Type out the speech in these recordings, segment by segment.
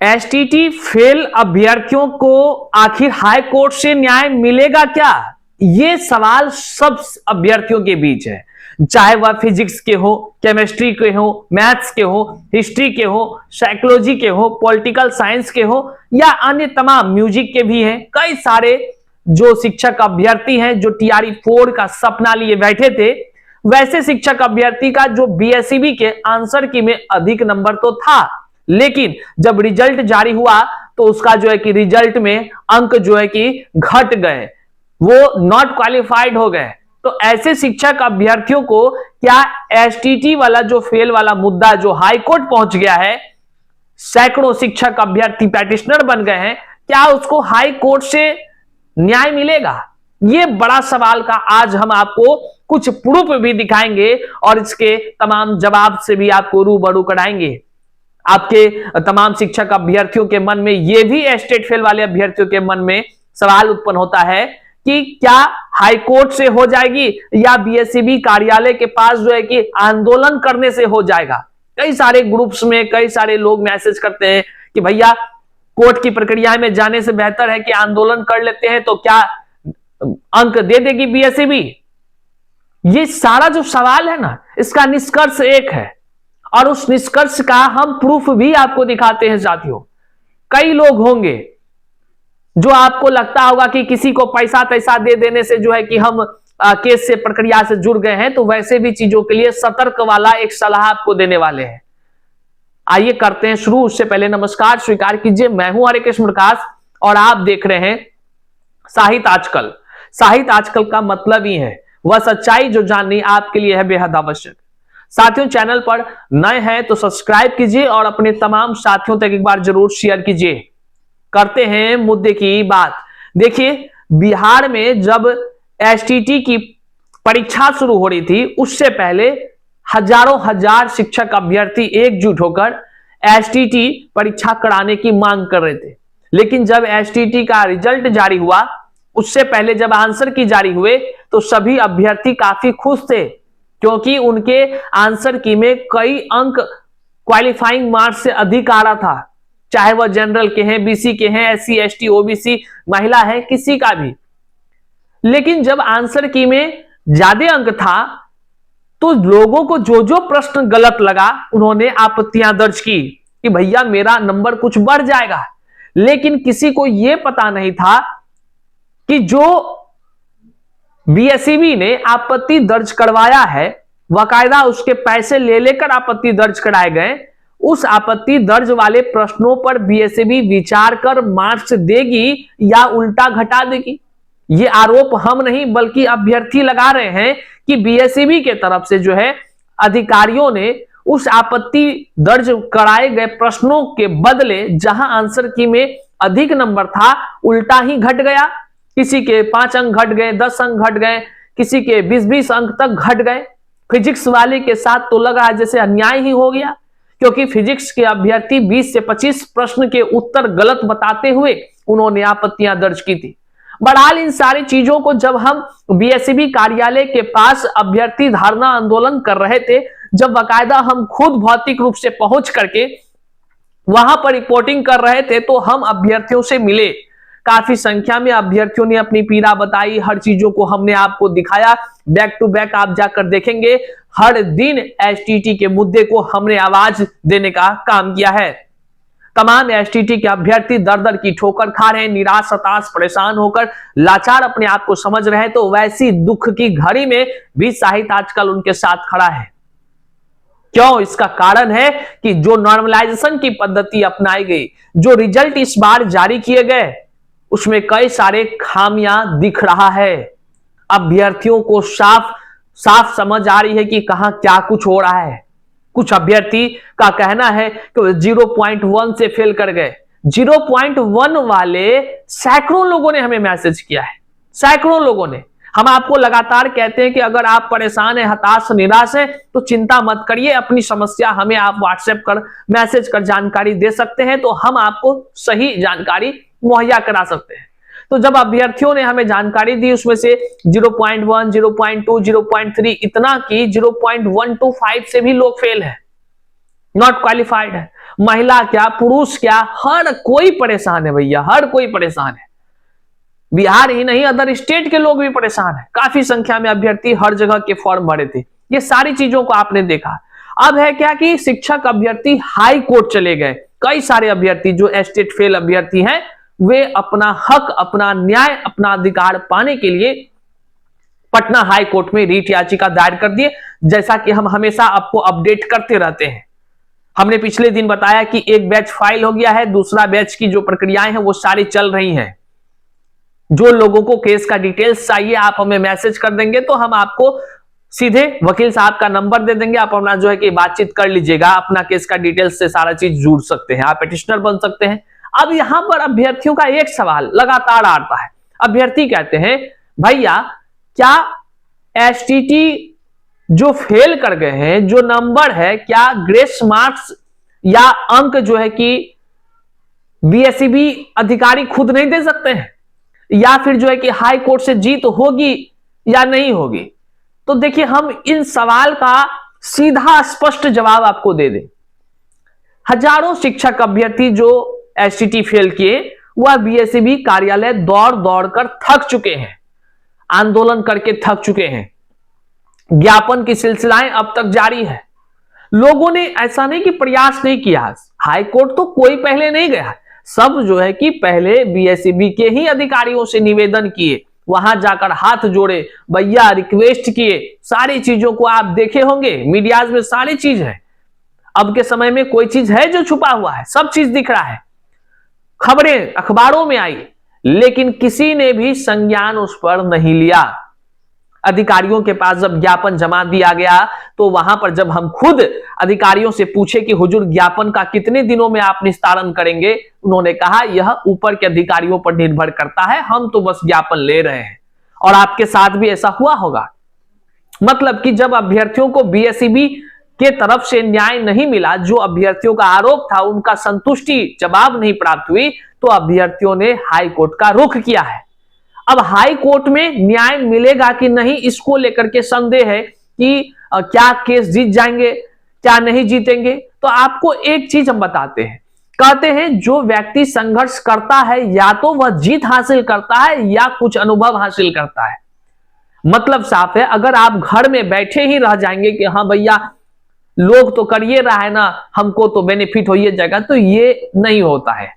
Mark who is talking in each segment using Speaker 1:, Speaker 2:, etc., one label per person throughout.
Speaker 1: STT fail अभ्यर्थियों को आखिर हाई कोर्ट से न्याय मिलेगा क्या? ये सवाल सब अभ्यर्थियों के बीच है, चाहे वह फिजिक्स के हो, केमिस्ट्री के हो, मैथ्स के हो, हिस्ट्री के हो, साइकोलॉजी के हो, पॉलिटिकल साइंस के हो या अन्य तमाम, म्यूजिक के भी हैं। कई सारे जो शिक्षक अभ्यर्थी हैं जो टीआरई 4 का सपना लिए बैठे थे, वैसे शिक्षक अभ्यर्थी का जो बीएसईबी के आंसर की में अधिक नंबर तो था, लेकिन जब रिजल्ट जारी हुआ तो उसका जो है कि रिजल्ट में अंक जो है कि घट गए, वो नॉट क्वालिफाइड हो गए। तो ऐसे शिक्षक अभ्यर्थियों को क्या एसटीटी वाला जो फेल वाला मुद्दा जो हाई कोर्ट पहुंच गया है, सैकड़ों शिक्षक अभ्यर्थी पैटिशनर बन गए हैं, क्या उसको हाई कोर्ट से न्याय मिलेगा? ये बड़ा सवाल का आज हम आपको कुछ प्रूफ भी दिखाएंगे और इसके तमाम जवाब से भी आपको रूबरू कराएंगे। आपके तमाम शिक्षक अभ्यर्थियों के मन में, ये भी स्टेट फेल वाले अभ्यर्थियों के मन में सवाल उत्पन्न होता है कि क्या हाई कोर्ट से हो जाएगी या बीएसईबी कार्यालय के पास जो है कि आंदोलन करने से हो जाएगा। कई सारे ग्रुप्स में कई सारे लोग मैसेज करते हैं कि भैया कोर्ट की प्रक्रिया में जाने से बेहतर है कि आंदोलन कर लेते हैं, तो क्या अंक दे देगी बीएसईबी? ये सारा जो सवाल है ना, इसका निष्कर्ष एक है और उस निष्कर्ष का हम प्रूफ भी आपको दिखाते हैं साथियों। कई लोग होंगे जो आपको लगता होगा कि किसी को पैसा तैसा दे देने से जो है कि हम केस से प्रक्रिया से जुड़ गए हैं, तो वैसे भी चीजों के लिए सतर्क वाला एक सलाह आपको देने वाले हैं। आइए करते हैं शुरू। उससे पहले नमस्कार स्वीकार कीजिए, मैं हूं हरे कृष्ण प्रकाश और आप देख रहे हैं साहित्य आजकल। साहित्य आजकल का मतलब ही है वह सच्चाई जो जाननी आपके लिए है बेहद आवश्यक। साथियों, चैनल पर नए हैं तो सब्सक्राइब कीजिए और अपने तमाम साथियों तक एक बार जरूर शेयर कीजिए। करते हैं मुद्दे की बात। देखिए, बिहार में जब एसटीटी की परीक्षा शुरू हो रही थी, उससे पहले हजारों हजार शिक्षक अभ्यर्थी एकजुट होकर एसटीटी परीक्षा कराने की मांग कर रहे थे। लेकिन जब एसटीटी का रिजल्ट जारी हुआ, उससे पहले जब आंसर की जारी हुए, तो सभी अभ्यर्थी काफी खुश थे, क्योंकि उनके आंसर की में कई अंक क्वालिफाइंग मार्क्स से अधिक आ रहा था, चाहे वह जनरल के हैं, बीसी के हैं, एससी एसटी ओबीसी, महिला है, किसी का भी। लेकिन जब आंसर की में ज्यादा अंक था, तो लोगों को जो जो प्रश्न गलत लगा, उन्होंने आपत्तियां दर्ज की कि भैया मेरा नंबर कुछ बढ़ जाएगा। लेकिन किसी को यह पता नहीं था कि जो बीएसईबी ने आपत्ति दर्ज करवाया है, बाकायदा उसके पैसे ले लेकर आपत्ति दर्ज कराए गए, उस आपत्ति दर्ज वाले प्रश्नों पर बीएसईबी विचार कर मार्क्स देगी या उल्टा घटा देगी। ये आरोप हम नहीं बल्कि अभ्यर्थी लगा रहे हैं कि बीएसईबी के तरफ से जो है अधिकारियों ने उस आपत्ति दर्ज कराए गए प्रश्नों के बदले जहां आंसर की में अधिक नंबर था, उल्टा ही घट गया। किसी के 5 अंक घट गए, 10 अंक घट गए, किसी के 20-20 अंक तक घट गए। फिजिक्स वाले के साथ तो लग रहा है जैसे अन्याय ही हो गया, क्योंकि फिजिक्स के अभ्यर्थी 20 से 25 प्रश्न के उत्तर गलत बताते हुए उन्होंने आपत्तियां दर्ज की थी। बहरहाल इन सारी चीजों को जब हम बीएसईबी कार्यालय के पास अभ्यर्थी धरना आंदोलन कर रहे थे, जब बाकायदा हम खुद भौतिक रूप से पहुंच करके वहां पर रिपोर्टिंग कर रहे थे, तो हम अभ्यर्थियों से मिले। काफी संख्या में अभ्यर्थियों ने अपनी पीड़ा बताई, हर चीजों को हमने आपको दिखाया। बैक टू बैक आप जाकर देखेंगे, हर दिन एसटीटी के मुद्दे को हमने आवाज देने का काम किया है। तमाम एसटीटी के अभ्यर्थी दर दर की ठोकर खा रहे हैं, निराश, हताश, परेशान होकर लाचार अपने आप को समझ रहे हैं। तो वैसी दुख की घड़ी में भी साहित्य आजकल उनके साथ खड़ा है। क्यों? इसका कारण है कि जो नॉर्मलाइजेशन की पद्धति अपनाई गई, जो रिजल्ट इस बार जारी किए गए, उसमें कई सारे खामियां दिख रहा है। अभ्यर्थियों को साफ साफ समझ आ रही है कि कहां क्या कुछ हो रहा है। कुछ अभ्यर्थी का कहना है कि 0.1 से फेल कर गए। 0.1 वाले सैकड़ों लोगों ने हमें मैसेज किया है, सैकड़ों लोगों ने। हम आपको लगातार कहते हैं कि अगर आप परेशान हैं, हताश, निराश हैं, तो चिंता मत करिए, अपनी समस्या हमें आप व्हाट्सएप कर, मैसेज कर जानकारी दे सकते हैं, तो हम आपको सही जानकारी मुहैया करा सकते हैं। तो जब अभ्यर्थियों ने हमें जानकारी दी, उसमें से 0.1, 0.2, 0.3 इतना कि 0.125 से भी लोग फेल है, नॉट क्वालिफाइड है। महिला क्या, पुरुष क्या, हर कोई परेशान है भैया, हर कोई परेशान है। बिहार ही नहीं, अदर स्टेट के लोग भी परेशान है। काफी संख्या में अभ्यर्थी हर जगह के फॉर्म भरे थे। ये सारी चीजों को आपने देखा। अब है क्या कि शिक्षक अभ्यर्थी हाई कोर्ट चले गए। कई सारे अभ्यर्थी जो स्टेट फेल अभ्यर्थी हैं, वे अपना हक, अपना न्याय, अपना अधिकार पाने के लिए पटना हाई कोर्ट में रीट याचिका दायर कर दिए। जैसा कि हम हमेशा आपको अपडेट करते रहते हैं। हमने पिछले दिन बताया कि एक बैच फाइल हो गया है, दूसरा बैच की जो प्रक्रियाएं हैं वो सारी चल रही हैं। जो लोगों को केस का डिटेल्स चाहिए, आप हमें मैसेज कर देंगे तो हम आपको सीधे वकील साहब का नंबर दे देंगे। आप अपना जो है कि बातचीत कर लीजिएगा, अपना केस का डिटेल्स से सारा चीज जुड़ सकते हैं, आप पिटिशनर बन सकते हैं। अब यहां पर अभ्यर्थियों का एक सवाल लगातार आता है। अभ्यर्थी कहते हैं भैया क्या एसटीटी जो फेल कर गए हैं, जो नंबर है, क्या ग्रेस मार्क्स या अंक जो है कि बीएसईबी अधिकारी खुद नहीं दे सकते हैं, या फिर जो है कि हाई कोर्ट से जीत होगी या नहीं होगी? तो देखिए, हम इन सवाल का सीधा स्पष्ट जवाब आपको दे दें। हजारों शिक्षक अभ्यर्थी जो एसटीटी फेल किए, वह बीएसईबी कार्यालय दौड़ दौड़ कर थक चुके हैं, आंदोलन करके थक चुके हैं। ज्ञापन की सिलसिलाएं अब तक जारी है। लोगों ने ऐसा नहीं कि प्रयास नहीं किया, हाई कोर्ट तो कोई पहले नहीं गया, सब जो है कि पहले बीएसईबी के ही अधिकारियों से निवेदन किए, वहां जाकर हाथ जोड़े, भैया रिक्वेस्ट किए। सारी चीजों को आप देखे होंगे, मीडियाज में सारी चीज है। अब के समय में कोई चीज है जो छुपा हुआ है, सब चीज दिख रहा है, खबरें अखबारों में आई, लेकिन किसी ने भी संज्ञान उस पर नहीं लिया। अधिकारियों के पास जब ज्ञापन जमा दिया गया तो वहां पर जब हम खुद अधिकारियों से पूछे कि हुजूर ज्ञापन का कितने दिनों में आप निस्तारण करेंगे, उन्होंने कहा यह ऊपर के अधिकारियों पर निर्भर करता है, हम तो बस ज्ञापन ले रहे हैं। और आपके साथ भी ऐसा हुआ होगा। मतलब कि जब अभ्यर्थियों को बीएसईबी के तरफ से न्याय नहीं मिला, जो अभ्यर्थियों का आरोप था उनका संतुष्टि जवाब नहीं प्राप्त हुई, तो अभ्यर्थियों ने हाई कोर्ट का रुख किया है। अब हाई कोर्ट में न्याय मिलेगा कि नहीं, इसको लेकर के संदेह है कि क्या केस जीत जाएंगे, क्या नहीं जीतेंगे। तो आपको एक चीज हम बताते हैं, कहते हैं जो व्यक्ति संघर्ष करता है या तो वह जीत हासिल करता है या कुछ अनुभव हासिल करता है। मतलब साफ है, अगर आप घर में बैठे ही रह जाएंगे कि हाँ भैया लोग तो करिए रहा है ना, हमको तो बेनिफिट हो जाएगा, तो ये नहीं होता है।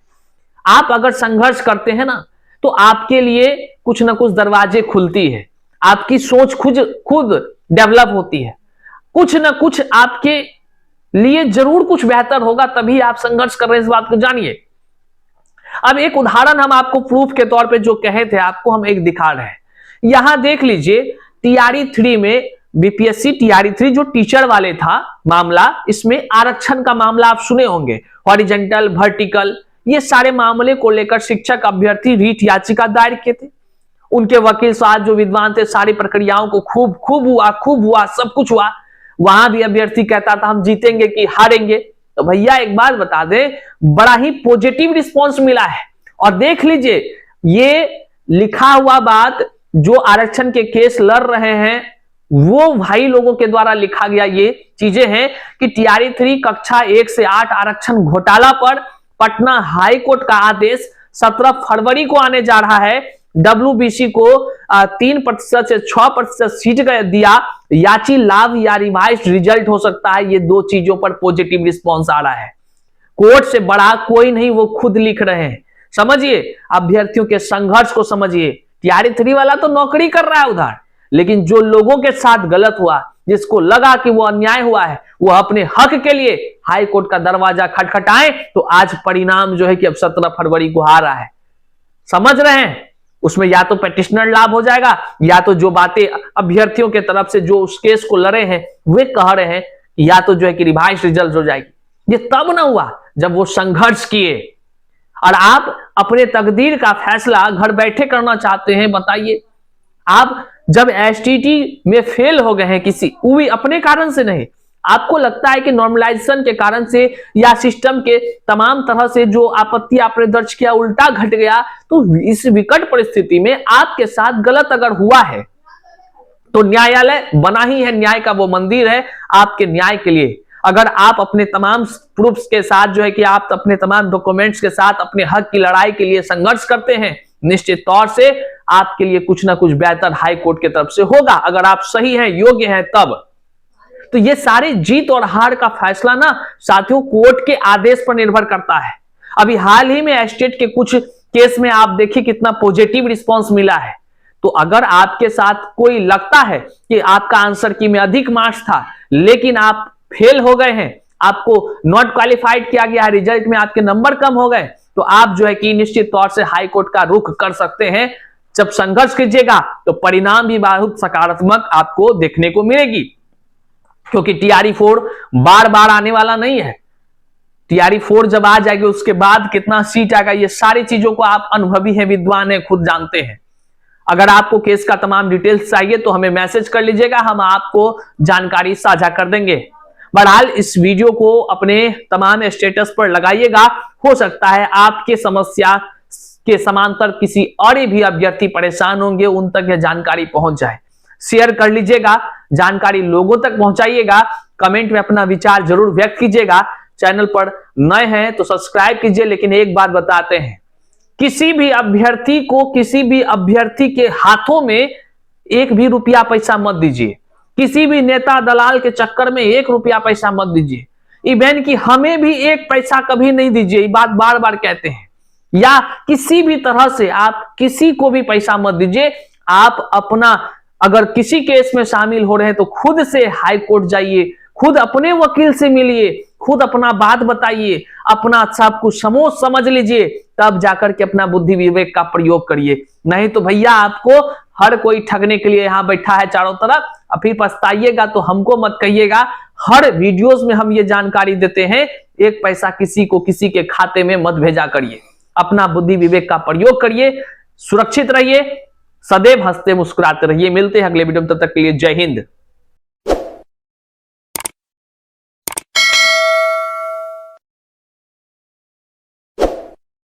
Speaker 1: आप अगर संघर्ष करते हैं ना, तो आपके लिए कुछ ना कुछ दरवाजे खुलती है, आपकी सोच खुद डेवलप होती है, कुछ ना कुछ आपके लिए जरूर कुछ बेहतर होगा, तभी आप संघर्ष कर रहे हैं, इस बात को जानिए। अब एक उदाहरण हम आपको प्रूफ के तौर पे जो कहे थे आपको, हम एक दिखा रहे हैं। यहां देख लीजिए, टीआरई 3 में बीपीएससी टीआरई 3 जो टीचर वाले था मामला, इसमें आरक्षण का मामला आप सुने होंगे, हॉरिजेंटल, वर्टिकल, ये सारे मामले को लेकर शिक्षक अभ्यर्थी रीट याचिका दायर किए थे। उनके वकील साहब जो विद्वान थे, सारी प्रक्रियाओं को खूब हुआ, सब कुछ हुआ। वहां भी अभ्यर्थी कहता था हम जीतेंगे कि हारेंगे। तो भैया एक बात बता दें, बड़ा ही पॉजिटिव रिस्पॉन्स मिला है। और देख लीजिए, ये लिखा हुआ बात जो आरक्षण के केस लड़ रहे हैं, वो भाई लोगों के द्वारा लिखा गया ये चीजें हैं कि टीआरई 3 कक्षा 1 से 8 आरक्षण घोटाला पर पटना हाई कोर्ट का आदेश 17 फरवरी को आने जा रहा है। डब्ल्यूबीसी को 3% से 6% सीट दिया, याची लाभ या रिवाइज्ड रिजल्ट हो सकता है। ये दो चीजों पर पॉजिटिव रिस्पॉन्स आ रहा है। कोर्ट से बड़ा कोई नहीं, वो खुद लिख रहे हैं। समझिए, अभ्यर्थियों के संघर्ष को समझिए। टीआरई 3 वाला तो नौकरी कर रहा है उधर, लेकिन जो लोगों के साथ गलत हुआ, जिसको लगा कि वो अन्याय हुआ है, वो अपने हक के लिए हाई कोर्ट का दरवाजा खटखटाए, तो आज परिणाम जो है कि अब 17 फरवरी को आ रहा है। समझ रहे हैं? उसमें या तो पेटिशनर लाभ हो जाएगा, या तो जो बातें अभ्यर्थियों के तरफ से जो उस केस को लड़े हैं वे कह रहे हैं, या तो जो है कि रिवाइज रिजल्ट हो जाएगी। ये तब ना हुआ जब वो संघर्ष किए। और आप अपने तकदीर का फैसला घर बैठे करना चाहते हैं। बताइए, आप जब एसटीटी में फेल हो गए हैं किसी, वो भी अपने कारण से नहीं, आपको लगता है कि नॉर्मलाइजेशन के कारण से या सिस्टम के तमाम तरह से जो आपत्ति आपने दर्ज किया उल्टा घट गया, तो इस विकट परिस्थिति में आपके साथ गलत अगर हुआ है तो न्यायालय बना ही है, न्याय का वो मंदिर है आपके न्याय के लिए। अगर आप अपने तमाम प्रूफ्स के साथ जो है कि आप अपने तमाम डॉक्यूमेंट्स के साथ अपने हक की लड़ाई के लिए संघर्ष करते हैं, निश्चित तौर से आपके लिए कुछ ना कुछ बेहतर हाई कोर्ट की तरफ से होगा, अगर आप सही हैं, योग्य हैं तब। तो ये सारी जीत और हार का फैसला ना साथियों कोर्ट के आदेश पर निर्भर करता है। अभी हाल ही में एस्टेट के कुछ केस में आप देखिए कितना पॉजिटिव रिस्पांस मिला है। तो अगर आपके साथ कोई लगता है कि आपका आंसर की में अधिक मार्क्स था लेकिन आप फेल हो गए हैं, आपको नॉट क्वालिफाइड किया गया है, रिजल्ट में आपके नंबर कम हो गए, तो आप जो है कि निश्चित तौर से हाई कोर्ट का रुख कर सकते हैं। जब संघर्ष कीजिएगा तो परिणाम भी बहुत सकारात्मक आपको देखने को मिलेगी, क्योंकि टीआरई 4 बार बार आने वाला नहीं है। टीआरई 4 जब आ जाएगी उसके बाद कितना सीट आएगा, ये सारी चीजों को आप अनुभवी हैं, विद्वान हैं, खुद जानते हैं। अगर आपको केस का तमाम डिटेल्स चाहिए तो हमें मैसेज कर लीजिएगा, हम आपको जानकारी साझा कर देंगे। बहरहाल इस वीडियो को अपने तमाम स्टेटस पर लगाइएगा, हो सकता है आपके समस्या के समांतर किसी और भी अभ्यर्थी परेशान होंगे, उन तक यह जानकारी पहुंच जाए। शेयर कर लीजिएगा, जानकारी लोगों तक पहुंचाइएगा, कमेंट में अपना विचार जरूर व्यक्त कीजिएगा। चैनल पर नए हैं तो सब्सक्राइब कीजिए। लेकिन एक बात बताते हैं, किसी भी अभ्यर्थी को, किसी भी अभ्यर्थी के हाथों में एक भी रुपया पैसा मत दीजिए, किसी भी नेता दलाल के चक्कर में 1 रुपया पैसा मत दीजिए, इवन कि हमें भी 1 पैसा कभी नहीं दीजिए, ये बात बार बार कहते हैं। या किसी भी तरह से आप किसी को भी पैसा मत दीजिए। आप अपना अगर किसी केस में शामिल हो रहे हैं तो खुद से हाई कोर्ट जाइए, खुद अपने वकील से मिलिए, खुद अपना बात बताइए, अपना सब कुछ समझ लीजिए, तब जाकर के अपना बुद्धि विवेक का प्रयोग करिए। नहीं तो भैया आपको हर कोई ठगने के लिए यहां बैठा है चारों तरफ, और फिर पछताइएगा तो हमको मत कहिएगा। हर वीडियोस में हम ये जानकारी देते हैं, 1 पैसा किसी को किसी के खाते में मत भेजा करिए। अपना बुद्धि विवेक का प्रयोग करिए, सुरक्षित रहिए, सदैव हंसते मुस्कुराते रहिए। मिलते हैं अगले वीडियो में, तब तक के लिए जय हिंद।